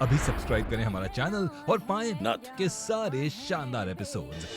अभी सब्सक्राइब करें हमारा चैनल और पाएं नाथ के सारे शानदार एपिसोड्स।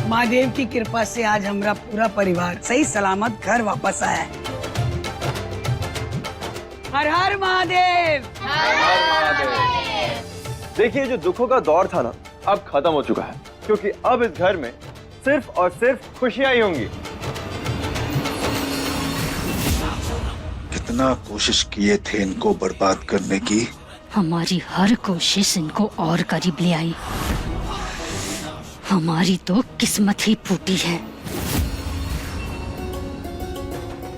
महादेव की कृपा से आज हमारा पूरा परिवार सही सलामत घर वापस आया है। हर हर महादेव। देखिए, जो दुखों का दौर था ना, अब खत्म हो चुका है, क्योंकि अब इस घर में सिर्फ और सिर्फ खुशियां ही होंगी। कितना कोशिश किए थे इनको बर्बाद करने की। हमारी हर कोशिश इनको और करीब ले आई। हमारी तो किस्मत ही फूटी है।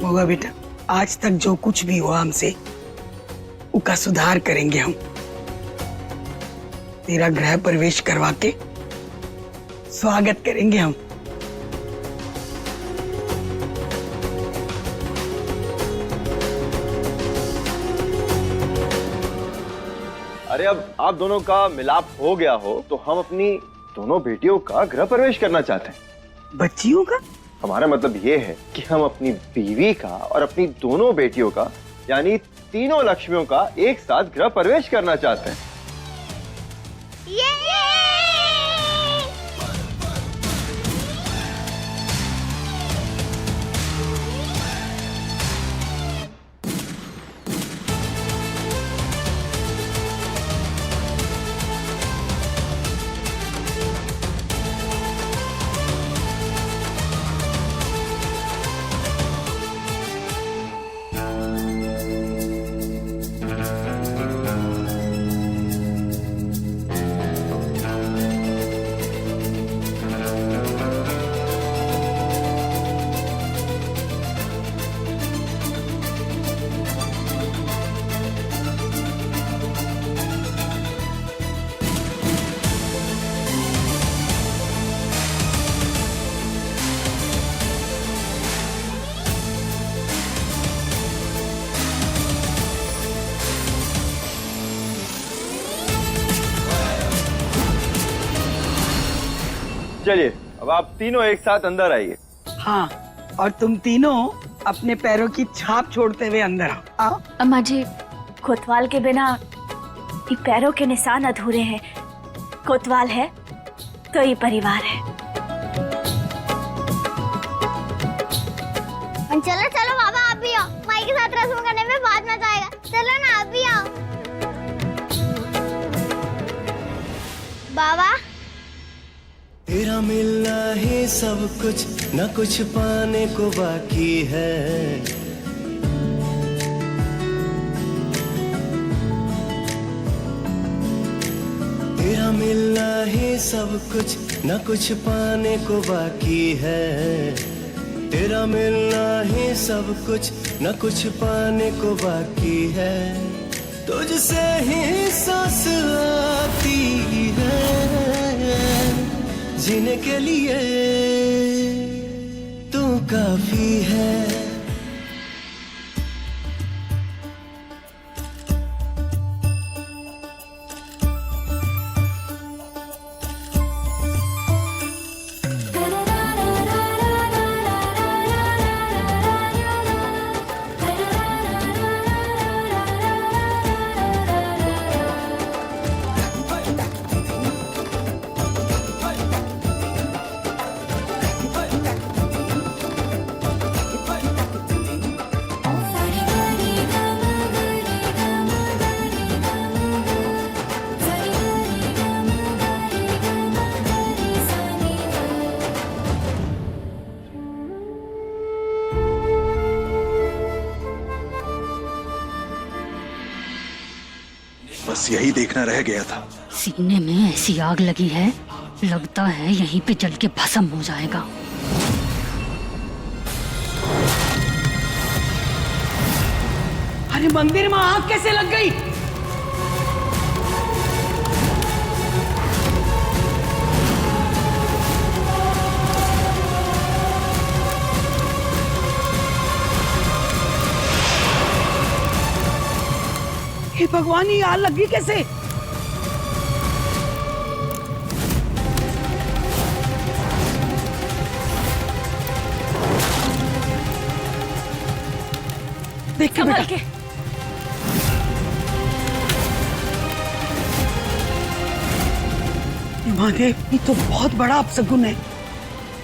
होगा बेटा, आज तक जो कुछ भी हुआ हमसे उसका सुधार करेंगे हम। तेरा गृह प्रवेश करवा के स्वागत करेंगे हम। अरे, अब आप दोनों का मिलाप हो गया हो तो हम अपनी दोनों बेटियों का गृह प्रवेश करना चाहते हैं। बच्चियों का? हमारा मतलब ये है कि हम अपनी बीवी का और अपनी दोनों बेटियों का, यानी तीनों लक्ष्मियों का एक साथ गृह प्रवेश करना चाहते हैं। चलिए, अब आप तीनों एक साथ अंदर आइए। हाँ, और तुम तीनों अपने पैरों की छाप छोड़ते हुए अंदर आओ। अम्मा जी, कोतवाल के बिना ये पैरों के निशान अधूरे हैं। कोतवाल है तो ये परिवार है। चलो चलो बाबा, आप भी आओ। माई के साथ रस्म करने में बहुत मजा आएगा। चलो ना, आप भी आओ। बाबा, तेरा मिलना ही सब कुछ, न कुछ पाने को बाकी है। तेरा मिलना ही सब कुछ, न कुछ पाने को बाकी है। तेरा मिलना ही सब कुछ, न कुछ पाने को बाकी है। तुझसे ही सांस आती है, जीने के लिए तू काफी है। बस यही देखना रह गया था। सीने में ऐसी आग लगी है, लगता है यहीं पे जल के भस्म हो जाएगा। अरे मंदिर में आग कैसे लग गई? हे भगवान, ये आग लगी कैसे? देख के संभल बेटा। के। महादेव, ये तो बहुत बड़ा अपशगुन है।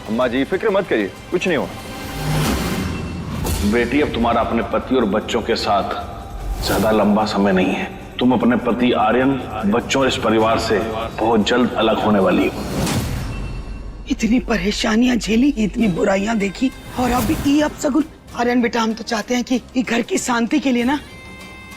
अम्मा जी फिक्र मत करिए, कुछ नहीं होगा। बेटी, अब तुम्हारा अपने पति और बच्चों के साथ ज्यादा लंबा समय नहीं है। तुम अपने पति आर्यन, बच्चों और इस परिवार से बहुत जल्द अलग होने वाली हो। इतनी परेशानियां झेली, इतनी बुराइयां देखी, और अब ये अपशगुन। आर्यन बेटा, हम तो चाहते हैं कि ये घर की शांति के लिए ना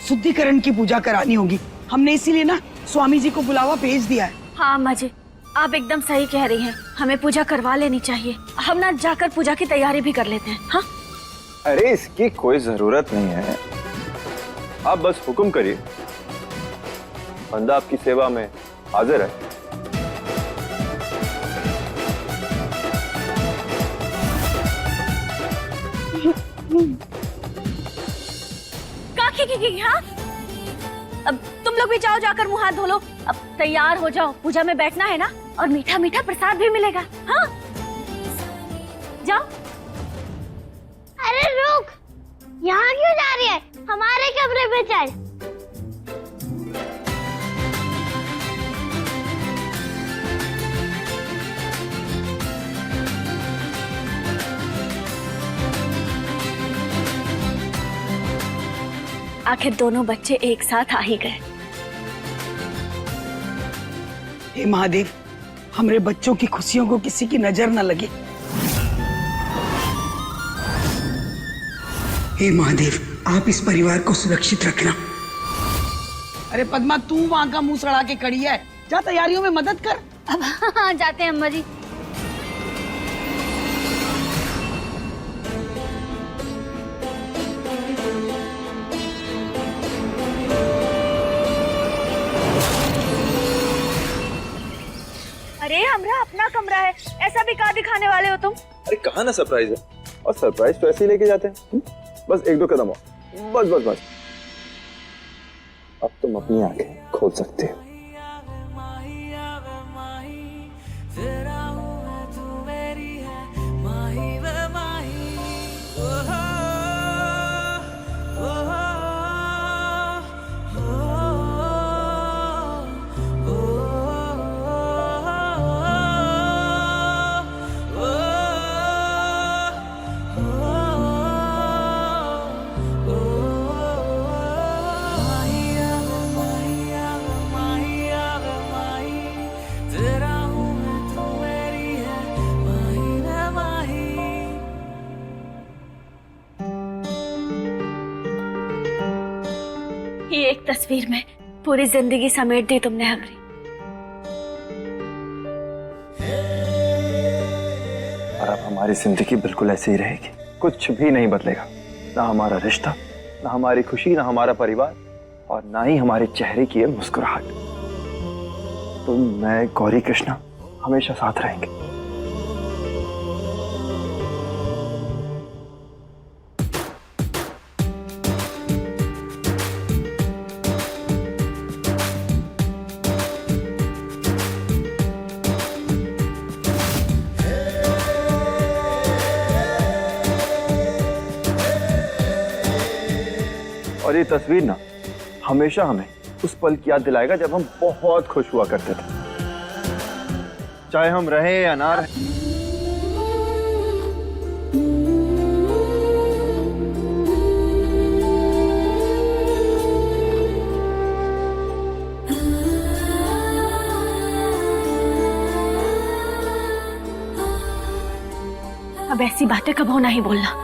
शुद्धिकरण की पूजा करानी होगी। हमने इसीलिए ना स्वामी जी को बुलावा भेज दिया है। हाँ अम्मा जी, आप एकदम सही कह रही हैं। हमें पूजा करवा लेनी चाहिए। हम ना जाकर पूजा की तैयारी भी कर लेते हैं। हाँ, अरे इसकी कोई जरूरत नहीं है, आप बस हुक्म करिए, बंदा आपकी सेवा में हाजिर है। काकी, हाँ, अब तुम लोग भी जाओ, जाकर मुंह हाथ धो लो। अब तैयार हो जाओ, पूजा में बैठना है ना, और मीठा मीठा प्रसाद भी मिलेगा। हाँ, जाओ। अरे रुक, यहाँ क्यों जा रही है? हमारे कमरे पे चल। आखिर दोनों बच्चे एक साथ आ ही गए। हे महादेव, हमारे बच्चों की खुशियों को किसी की नजर न लगे। हे महादेव, आप इस परिवार को सुरक्षित रखना। अरे पद्मा, तू वहाँ का मुंह सड़ा के खड़ी है, जा तैयारियों में मदद कर। अब हाँ, जाते हैं अम्मा जी। अरे हमरा अपना कमरा है, ऐसा भी कहाँ दिखाने वाले हो तुम? अरे कहाँ ना सरप्राइज है, और सरप्राइज तो ऐसे ही लेके जाते हैं। बस एक दो कदम और, बस बस बस। अब तुम अपनी आंखें खोल सकते हो। ये एक तस्वीर में पूरी जिंदगी समेट दी तुमने हमारी। और अब हमारी जिंदगी बिल्कुल ऐसी ही रहेगी, कुछ भी नहीं बदलेगा। ना हमारा रिश्ता, ना हमारी खुशी, ना हमारा परिवार, और ना ही हमारे चेहरे की ये मुस्कुराहट। तुम, मैं, गौरी कृष्णा हमेशा साथ रहेंगे। और ये तस्वीर ना हमेशा हमें उस पल की याद दिलाएगा जब हम बहुत खुश हुआ करते थे, चाहे हम रहे या ना रहे। अब ऐसी बातें कब होना ही बोलना।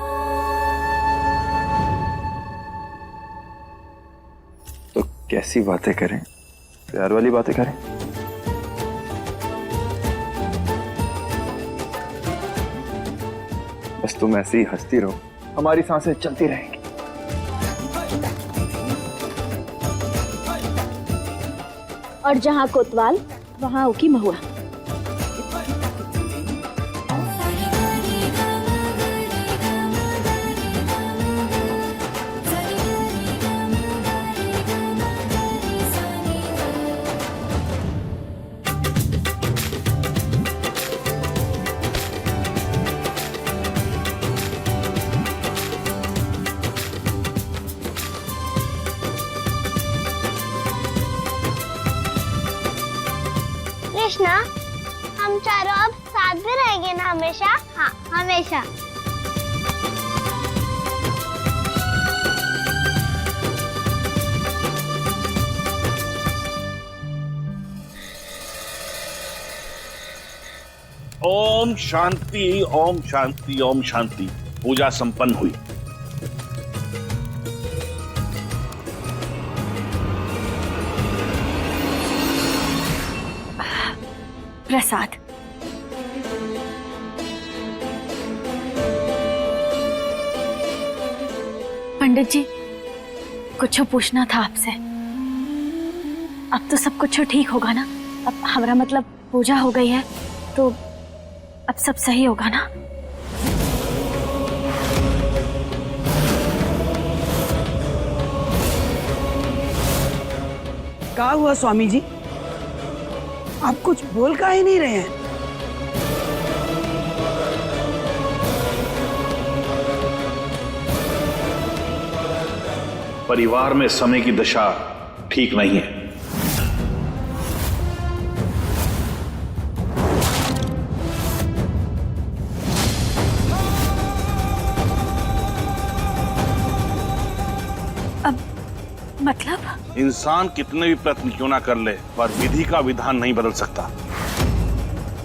तो कैसी बातें करें प्यार वाली बातें करें। बस तुम ऐसे ही हंसती रहो, हमारी सांसें चलती रहेंगी। और जहाँ कोतवाल वहाँ होगी महुआ। कृष्णा, हम चारों अब साथ में रहेंगे ना हमेशा? हाँ, हमेशा। ओम शांति, ओम शांति, ओम शांति। पूजा संपन्न हुई। प्रसाद। पंडित जी, कुछ पूछना था आपसे। अब तो सब कुछ ठीक होगा ना? अब हमारा मतलब पूजा हो गई है तो अब सब सही होगा ना? क्या हुआ स्वामी जी? आप कुछ बोल काहे नहीं रहे हैं? परिवार में समय की दशा ठीक नहीं है। मतलब? इंसान कितने भी प्रयत्न क्यों ना कर ले, पर विधि का विधान नहीं बदल सकता।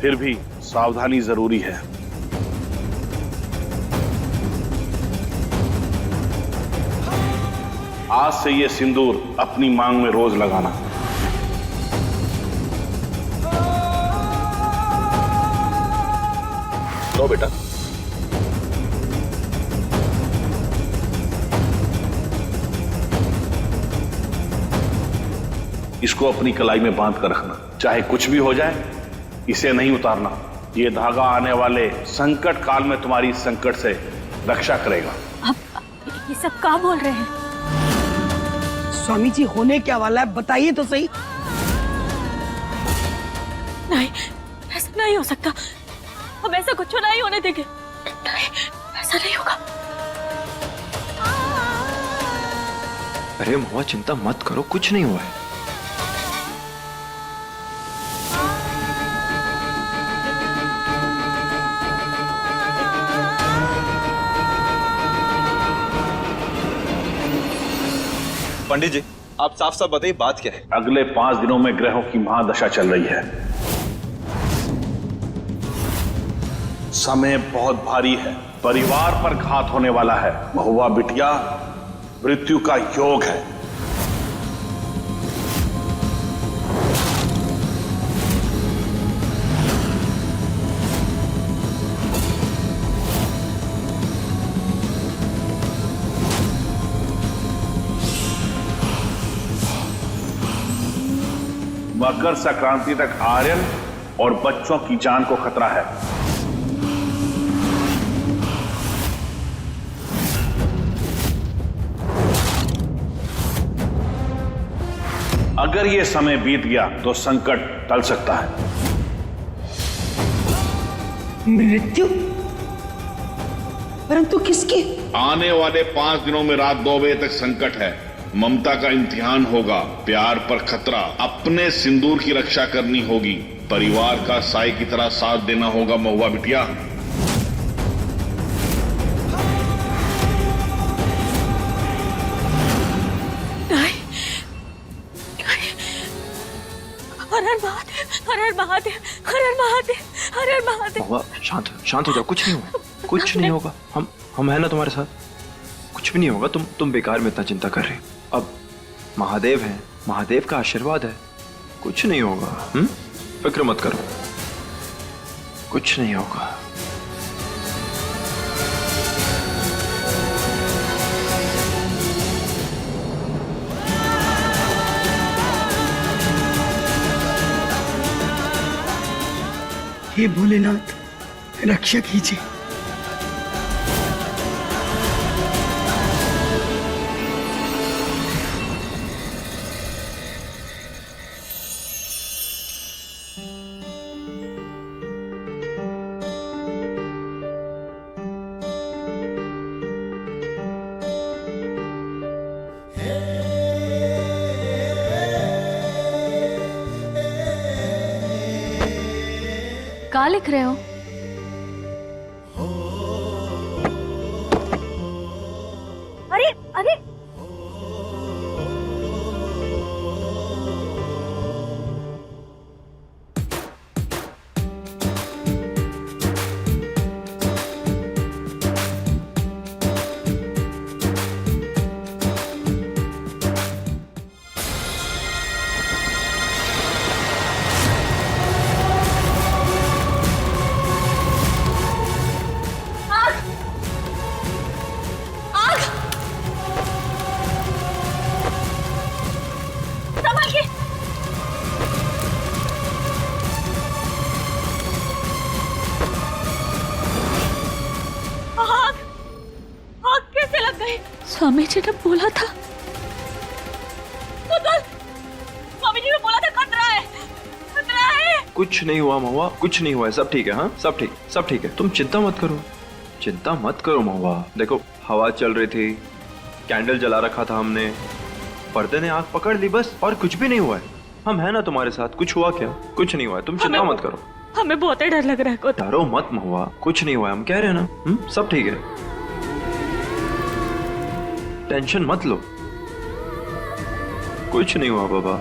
फिर भी सावधानी जरूरी है। आज से ये सिंदूर अपनी मांग में रोज लगाना। लो बेटा। इसको अपनी कलाई में बांध कर रखना, चाहे कुछ भी हो जाए इसे नहीं उतारना। ये धागा आने वाले संकट काल में तुम्हारी संकट से रक्षा करेगा। अब ये सब क्या बोल रहे हैं? स्वामी जी, होने क्या वाला है बताइए तो सही। नहीं, ऐसा नहीं हो सकता। हम ऐसा कुछ नहीं होने देंगे। नहीं, ऐसा नहीं होगा। अरे महुआ, चिंता मत करो, कुछ नहीं हुआ है। पंडित जी, आप साफ साफ बताइए बात क्या है? अगले 5 दिनों में ग्रहों की महादशा चल रही है। समय बहुत भारी है। परिवार पर घात होने वाला है। महुआ बिटिया, मृत्यु का योग है। मकर संक्रांति तक आर्यन और बच्चों की जान को खतरा है। अगर यह समय बीत गया तो संकट टल सकता है। मृत्यु? परंतु किसकी? आने वाले 5 दिनों में रात 2 बजे तक संकट है। ममता का इम्तिहान होगा, प्यार पर खतरा। अपने सिंदूर की रक्षा करनी होगी, परिवार का साई की तरह साथ देना होगा महुआ बिटिया। हर हर महादेव, हर हर महादेव, हर हर महादेव, हर हर महादेव। महुआ, शांत हो जाओ, कुछ नहीं होगा, कुछ नहीं होगा। हम है ना तुम्हारे साथ, कुछ भी नहीं होगा। तुम बेकार में इतना चिंता कर रहे हो। अब महादेव हैं, महादेव का आशीर्वाद है, कुछ नहीं होगा। फिक्र मत करो, कुछ नहीं होगा। हे भोलेनाथ, रक्षा कीजिए। क्या लिख रहे हो? अरे अरे स्वामी जी ने बोला था, स्वामी जी ने बोला था खतरा है, खतरा है। कुछ नहीं हुआ महुआ, कुछ नहीं हुआ है, सब ठीक है। हाँ सब ठीक है, तुम चिंता मत करो, चिंता मत करो महुआ। देखो हवा चल रही थी, कैंडल जला रखा था हमने, पर्दे ने आग पकड़ ली बस, और कुछ भी नहीं हुआ है। हम है ना तुम्हारे साथ, कुछ हुआ क्या? कुछ नहीं हुआ है, तुम चिंता मत करो। हमें बहुत डर लग रहा है। डरो मत महुआ, कुछ नहीं हुआ है, हम कह रहे हैं ना। सब ठीक है, टेंशन मत लो, कुछ नहीं हुआ बाबा।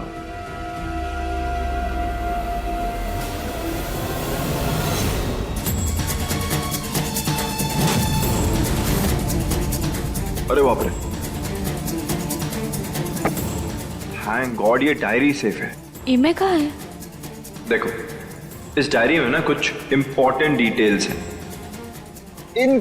अरे बाप रे, थैंक गॉड ये डायरी सेफ है। इमें कहाँ है? देखो इस डायरी में ना कुछ इंपॉर्टेंट डिटेल्स हैं। इन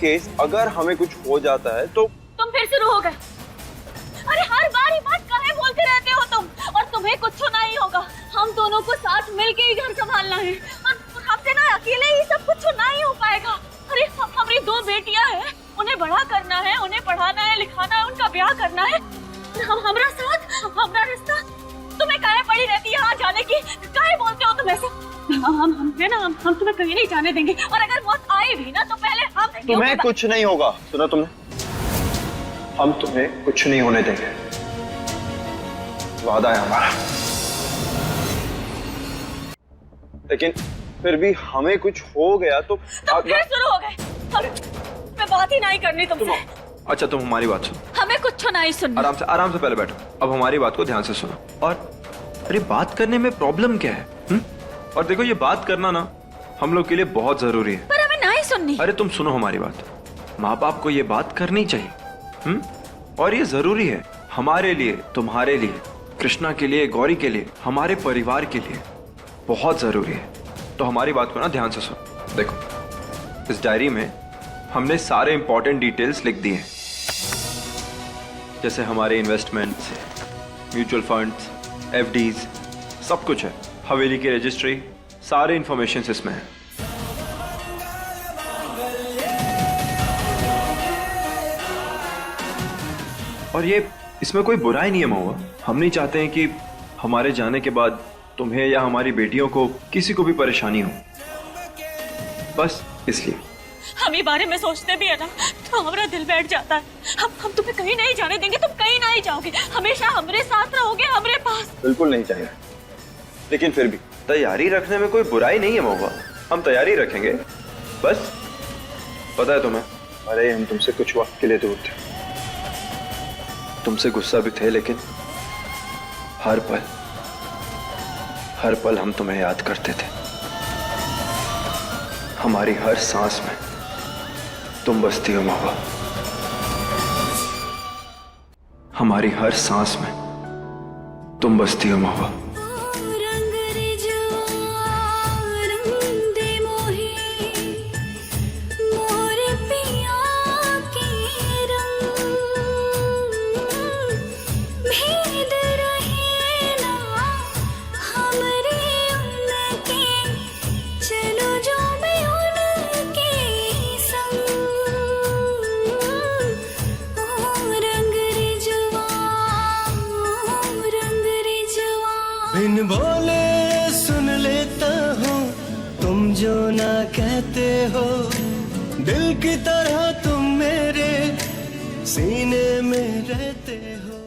केस अगर हमें कुछ हो जाता है तो। तुम फिर शुरू हो गए। अरे हर बार ही बात काहे बोलते रहते हो तुम, और तुम्हें कुछ नहीं होगा। हम दोनों को साथ मिलके ही घर संभालना है, और हमसे ना अकेले ही सब कुछ नहीं हो पाएगा। अरे हमारी 2 बेटियां हैं, उन्हें बड़ा करना है, उन्हें पढ़ाना है, लिखाना है, उनका ब्याह करना है। हमारा साथ, हमारा रिश्ता तुम्हें काहे पड़ी रहती है यहाँ जाने की? काहे बोलते हो तुम ऐसे? हम तुम्हें कहीं नहीं जाने देंगे, और अगर मौत आई भी ना तो पहले हम देंगे। तुम्हें कुछ नहीं होगा, सुना तुमने? हम तुम्हें कुछ नहीं होने देंगे, वादा है हमारा। लेकिन फिर भी हमें कुछ हो गया तो फिर शुरू हो गए। मैं बात ही नहीं करनी तुमसे। अच्छा तुम हमारी बात सुनो। हमें कुछ नहीं सुनना। आराम से पहले बैठो। अब हमारी बात को ध्यान से सुनो। और अरे बात करने में प्रॉब्लम क्या है? और देखो ये बात करना ना हम लोग के लिए बहुत जरूरी है। पर हमें नहीं सुननी। अरे तुम सुनो हमारी बात, माँ बाप को ये बात करनी चाहिए। और ये जरूरी है हमारे लिए, तुम्हारे लिए, कृष्णा के लिए, गौरी के लिए, हमारे परिवार के लिए बहुत जरूरी है। तो हमारी बात को ना ध्यान से सुनो। देखो इस डायरी में हमने सारे इंपॉर्टेंट डिटेल्स लिख दिए हैं, जैसे हमारे इन्वेस्टमेंट्स, म्यूचुअल फंड्स, एफडीज, सब कुछ है। हवेली की रजिस्ट्री, सारे इंफॉर्मेशन इसमें है। और ये इसमें कोई बुराई नहीं है महुआ। हम नहीं चाहते हैं कि हमारे जाने के बाद तुम्हें या हमारी बेटियों को किसी को भी परेशानी हो, बस इसलिए। हम ये बारे में सोचते भी है ना तो हमारा दिल बैठ जाता है। हम तुम्हें कहीं नहीं जाने देंगे, तुम कहीं नहीं जाओगे, हमेशा हमारे साथ रहोगे, हमारे पास। बिल्कुल नहीं चाहिए, लेकिन फिर भी तैयारी रखने में कोई बुराई नहीं है महुआ। हम तैयारी रखेंगे बस। पता है तुम्हें, अरे हम तुमसे कुछ वक्त के लिए दूर थे, तुमसे गुस्सा भी थे, लेकिन हर पल हम तुम्हें याद करते थे। हमारी हर सांस में तुम बसती हो महुआ, हमारी हर सांस में तुम बसती हो महुआ। बिन बोले सुन लेता हूँ तुम जो ना कहते हो, दिल की तरह तुम मेरे सीने में रहते हो।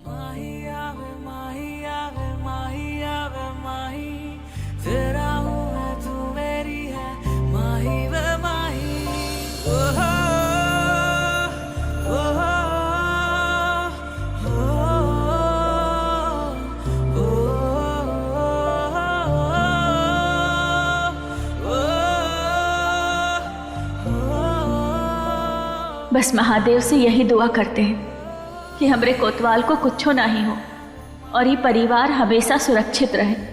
माही आवे माही आवे माही आवे माही, तेरा हूँ मैं तू मेरी है माही वे माही। ओहो ओहो बस महादेव से यही दुआ करते हैं कि हमरे कोतवाल को कुछो ना ही हो और ये परिवार हमेशा सुरक्षित रहे।